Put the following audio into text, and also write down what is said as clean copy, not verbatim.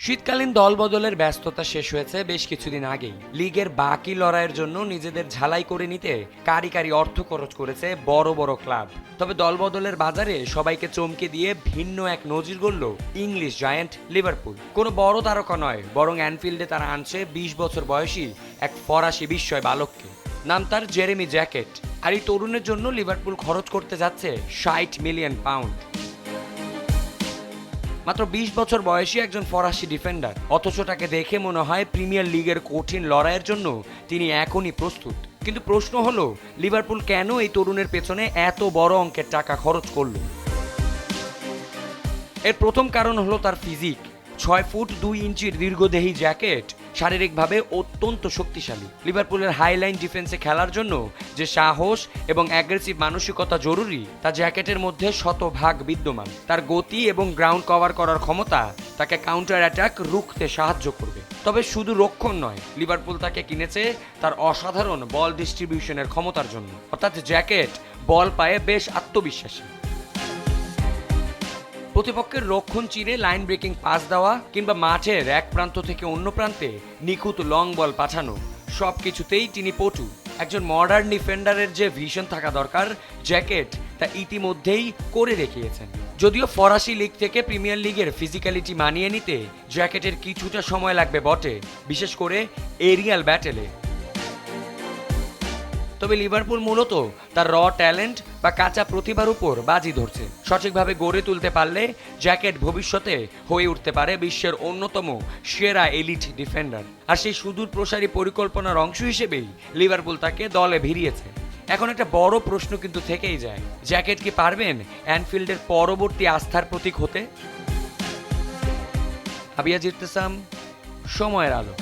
শীতকালীন দলবদলের ব্যস্ততা শেষ হয়েছে বেশ কিছুদিন আগেই। লিগের বাকি লড়াইয়ের জন্য নিজেদের ঝালাই করে নিতে কারি কারি অর্থ খরচ করেছে বড় বড় ক্লাব। তবে দলবদলের বাজারে সবাইকে চমকে দিয়ে ভিন্ন এক নজির গড়ল ইংলিশ জায়ান্ট লিভারপুল। কোনো বড় তারকা নয়, বরং অ্যানফিল্ডে তারা আনছে ২০ বছর বয়সী এক ফরাসি বিস্ময় বালককে। নাম তার জেরেমি জ্যাকেট। আর এই তরুণের জন্য লিভারপুল খরচ করতে যাচ্ছে ৬০ মিলিয়ন পাউন্ড। মাত্র ২০ বছর বয়সী একজন ফরাসি ডিফেন্ডার, অথচ তাকে দেখে মনে হয় প্রিমিয়ার লিগের কঠিন লড়াইয়ের জন্য তিনি এখনই প্রস্তুত। কিন্তু প্রশ্ন হলো, লিভারপুল কেন এই তরুণের পেছনে এত বড় অঙ্কের টাকা খরচ করল? এর প্রথম কারণ হলো তার ফিজিক। ৬ ফুট ২ ইঞ্চির দীর্ঘদেহী জ্যাকেট শারীরিকভাবে অত্যন্ত শক্তিশালী। লিভারপুলের হাইলাইন ডিফেন্সে খেলার জন্য যে সাহস এবং অ্যাগ্রেসিভ মানসিকতা জরুরি, তা জ্যাকেটের মধ্যে শতভাগ বিদ্যমান। তার গতি এবং গ্রাউন্ড কভার করার ক্ষমতা তাকে কাউন্টার অ্যাটাক রুখতে সাহায্য করবে। তবে শুধু রক্ষণ নয়, লিভারপুল তাকে কিনেছে তার অসাধারণ বল ডিস্ট্রিবিউশনের ক্ষমতার জন্য। অর্থাৎ জ্যাকেট বল পায়ে বেশ আত্মবিশ্বাসী। প্রতিপক্ষের রক্ষণ চিরে লাইন ব্রেকিং পাস দেওয়া কিংবা মাঠের এক প্রান্ত থেকে অন্য প্রান্তে নিখুঁত লং বল পাঠানো, সব কিছুতেই তিনি পটু। একজন মডার্ন ডিফেন্ডারের যে ভিশন থাকা দরকার, জ্যাকেট তা ইতিমধ্যেই করে দেখিয়েছেন। যদিও ফরাসি লিগ থেকে প্রিমিয়ার লিগের ফিজিক্যালিটি মানিয়ে নিতে জ্যাকেটের কিছুটা সময় লাগবে বটে, বিশেষ করে এরিয়াল ব্যাটেলে। তবে লিভারপুল মূলত তার র ট্যালেন্ট বা কাঁচা প্রতিভার উপর বাজি ধরছে। সঠিকভাবে গড়ে তুলতে পারলে জ্যাকেট ভবিষ্যতে হয়ে উঠতে পারে বিশ্বের অন্যতম সেরা এলিট ডিফেন্ডার। আর সেই সুদূর প্রসারী পরিকল্পনার অংশ হিসেবেই লিভারপুল তাকে দলে ভিড়িয়েছে। এখন একটা বড় প্রশ্ন কিন্তু থেকেই যায়, জ্যাকেট কি পারবেন অ্যানফিল্ডের পরবর্তী আস্থার প্রতীক হতে? আবিয়া জিরতেসাম, সময়ের আলো।